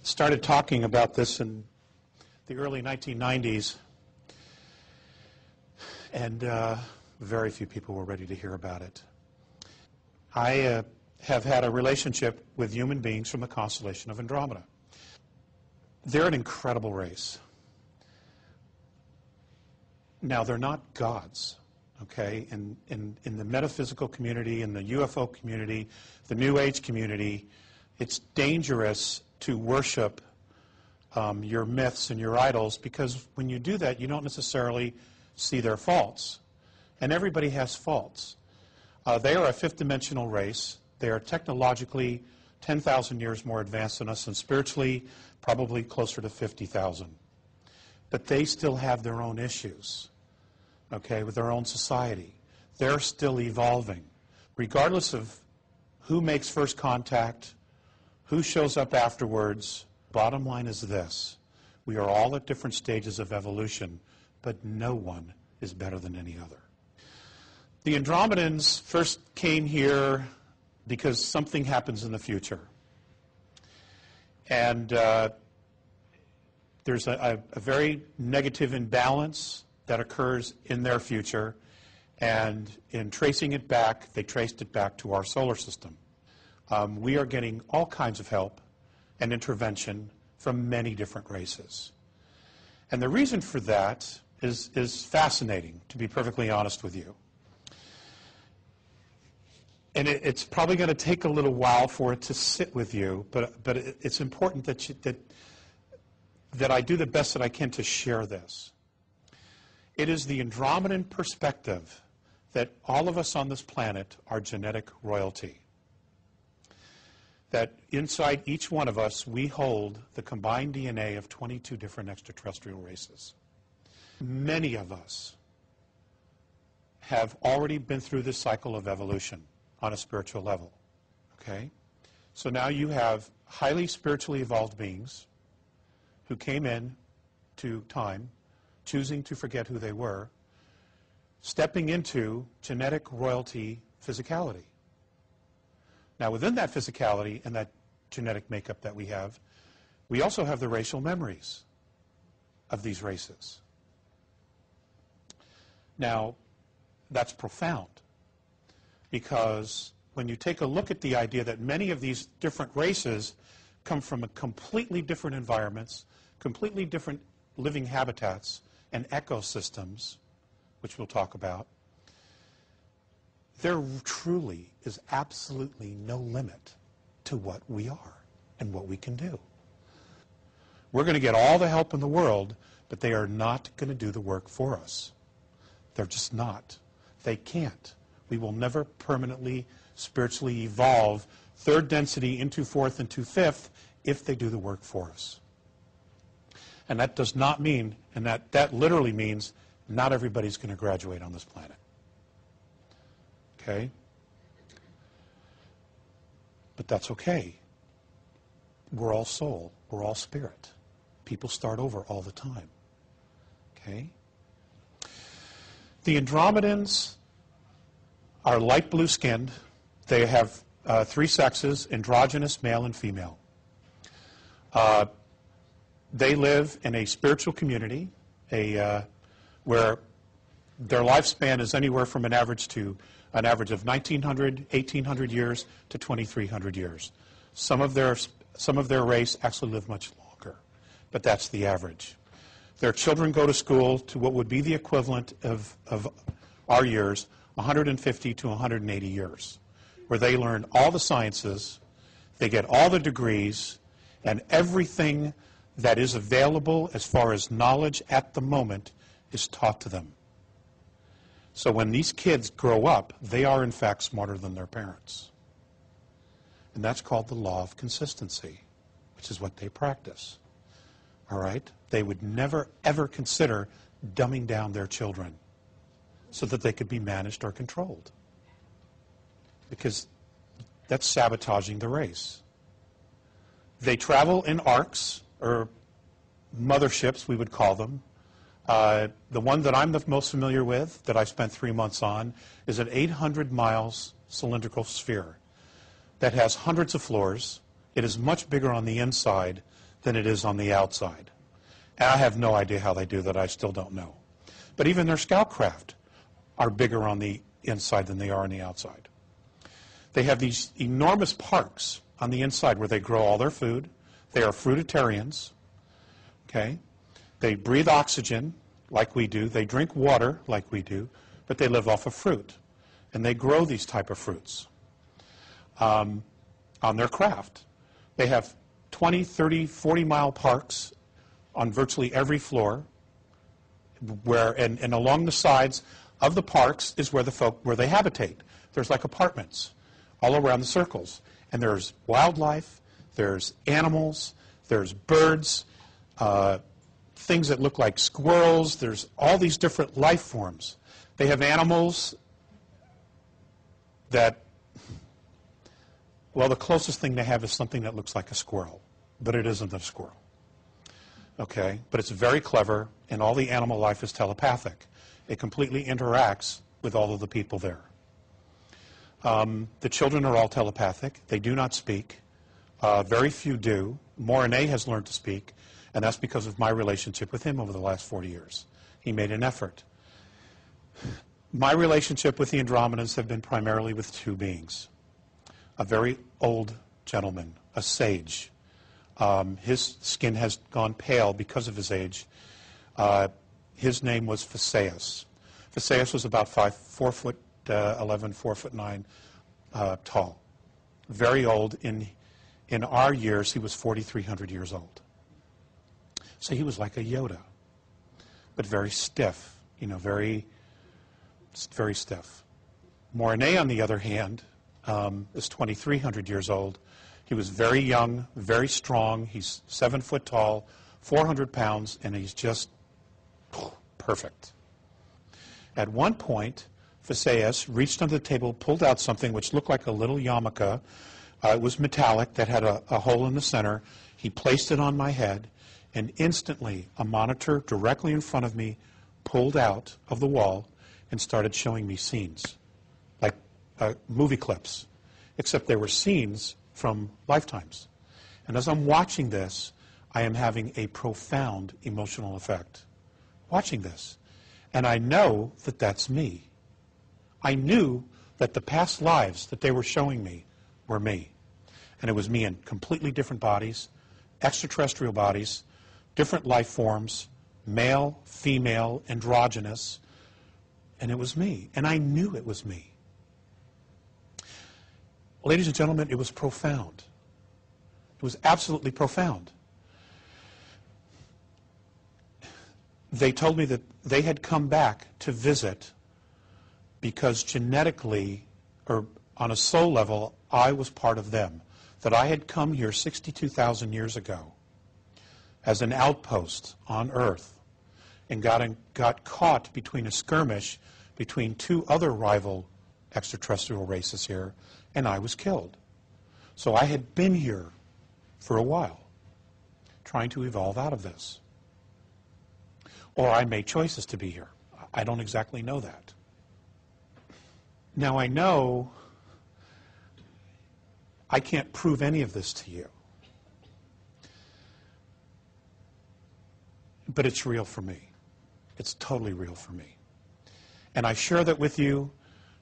started talking about this in the early 1990s, and very few people were ready to hear about it. I have had a relationship with human beings from the constellation of Andromeda. They're an incredible race. Now, they're not gods, okay? In the metaphysical community, in the UFO community, the New Age community, it's dangerous to worship your myths and your idols, because when you do that, you don't necessarily see their faults. And everybody has faults. They are a fifth-dimensional race. They are technologically 10,000 years more advanced than us, and spiritually probably closer to 50,000. But they still have their own issues, okay, with their own society. They're still evolving. Regardless of who makes first contact, who shows up afterwards, bottom line is this: we are all at different stages of evolution, but no one is better than any other. The Andromedans first came here because something happens in the future. And there's a very negative imbalance that occurs in their future. And in tracing it back, they traced it back to our solar system. We are getting all kinds of help and intervention from many different races. And the reason for that is fascinating, to be perfectly honest with you. And it's probably going to take a little while for it to sit with you, but it's important that I do the best that I can to share this. It is the Andromedan perspective that all of us on this planet are genetic royalty. That inside each one of us, we hold the combined DNA of 22 different extraterrestrial races. Many of us have already been through this cycle of evolution on a spiritual level, okay? So now you have highly spiritually evolved beings who came in to time, choosing to forget who they were, stepping into genetic royalty physicality. Now, within that physicality and that genetic makeup that we also have the racial memories of these races. Now, that's profound, because when you take a look at the idea that many of these different races come from completely different environments, completely different living habitats and ecosystems, which we'll talk about, there truly is absolutely no limit to what we are and what we can do. We're going to get all the help in the world, but they are not going to do the work for us. They're just not. They can't. We will never permanently, spiritually evolve third density into fourth and to fifth if they do the work for us. And that does not mean, and that literally means, not everybody's going to graduate on this planet. Okay? But that's okay. We're all soul. We're all spirit. People start over all the time. Okay? The Andromedans are light blue skinned. They have three sexes: androgynous, male, and female. They live in a spiritual community where their lifespan is anywhere from an average of 1,900, 1,800 years to 2,300 years. Some of their race actually live much longer, but that's the average. Their children go to school to what would be the equivalent of our years, 150 to 180 years, where they learn all the sciences, they get all the degrees, and everything that is available as far as knowledge at the moment is taught to them. So when these kids grow up, they are in fact smarter than their parents. And that's called the law of consistency, which is what they practice. All right? They would never, ever consider dumbing down their children so that they could be managed or controlled, because that's sabotaging the race. They travel in arcs, or motherships, we would call them. The one that I'm the most familiar with, that I spent 3 months on, is an 800 miles cylindrical sphere that has hundreds of floors. It is much bigger on the inside than it is on the outside. And I have no idea how they do that. I still don't know. But even their scout craft are bigger on the inside than they are on the outside. They have these enormous parks on the inside where they grow all their food. They are fruitarians. Okay? They breathe oxygen like we do. They drink water like we do. But they live off of fruit. And they grow these type of fruits on their craft. They have 20, 30, 40-mile parks on virtually every floor, and along the sides of the parks is where they habitate. There's like apartments all around the circles. And there's wildlife, there's animals, there's birds, things that look like squirrels. There's all these different life forms. They have animals that, well, the closest thing they have is something that looks like a squirrel, but it isn't a squirrel. Okay? But it's very clever, and all the animal life is telepathic. It completely interacts with all of the people there. The children are all telepathic. They do not speak. Very few do. Morine has learned to speak, and that's because of my relationship with him over the last 40 years. He made an effort. My relationship with the Andromedans have been primarily with two beings. A very old gentleman, a sage. His skin has gone pale because of his age. His name was Phaseus. Phaseus was about 4 foot 11, 4 foot 9 tall. Very old. In our years, he was 4,300 years old. So he was like a Yoda, but very stiff, very stiff. Morine, on the other hand, is 2,300 years old. He was very young, very strong. He's 7 foot tall, 400 pounds, and he's just perfect. At one point, Phaseus reached under the table, pulled out something which looked like a little yarmulke. It was metallic that had a hole in the center. He placed it on my head, and instantly a monitor directly in front of me pulled out of the wall and started showing me scenes, like movie clips, except they were scenes from lifetimes. And as I'm watching this, I am having a profound emotional effect watching this. And I know that that's me. I knew that the past lives that they were showing me were me. And it was me in completely different bodies, extraterrestrial bodies, different life forms, male, female, androgynous, and it was me. And I knew it was me. Ladies and gentlemen, it was profound. It was absolutely profound. They told me that they had come back to visit because genetically, or on a soul level, I was part of them. That I had come here 62,000 years ago as an outpost on Earth and got caught between a skirmish between two other rival extraterrestrial races here, and I was killed. So I had been here for a while, trying to evolve out of this. Or I made choices to be here. I don't exactly know that. Now I know I can't prove any of this to you. But it's real for me. It's totally real for me. And I share that with you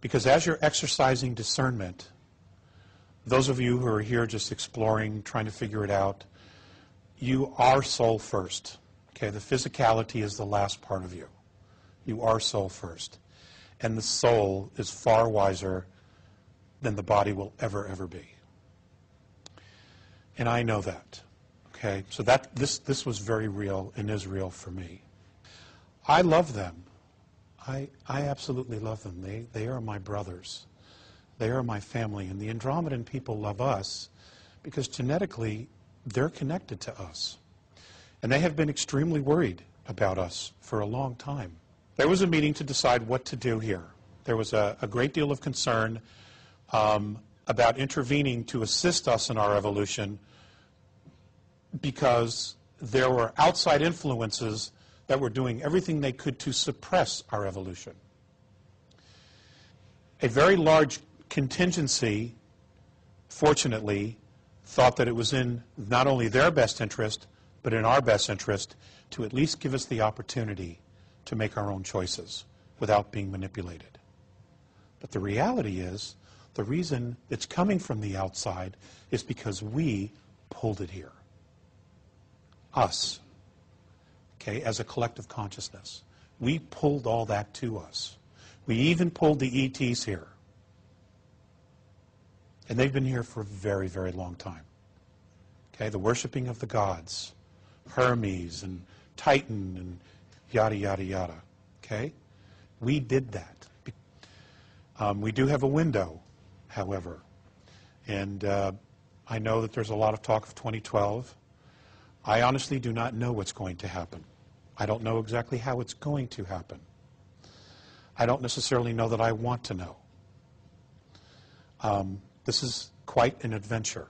because as you're exercising discernment, those of you who are here just exploring, trying to figure it out, you are soul first. Okay, the physicality is the last part of you. You are soul first. And the soul is far wiser than the body will ever be. And I know that. Okay, so this was very real and is real for me. I love them. I absolutely love them. They are my brothers. They are my family. And the Andromedan people love us because genetically they're connected to us. And they have been extremely worried about us for a long time. There was a meeting to decide what to do here. There was a great deal of concern about intervening to assist us in our evolution because there were outside influences that were doing everything they could to suppress our evolution. A very large contingency, fortunately, thought that it was in not only their best interest, but in our best interest to at least give us the opportunity to make our own choices without being manipulated. But the reality is, the reason it's coming from the outside is because we pulled it here. Us. Okay, as a collective consciousness. We pulled all that to us. We even pulled the ETs here. And they've been here for a very, very long time. Okay, the worshiping of the gods, Hermes and Titan and yada, yada, yada. Okay? We did that. We do have a window, however. And I know that there's a lot of talk of 2012. I honestly do not know what's going to happen. I don't know exactly how it's going to happen. I don't necessarily know that I want to know. This is quite an adventure.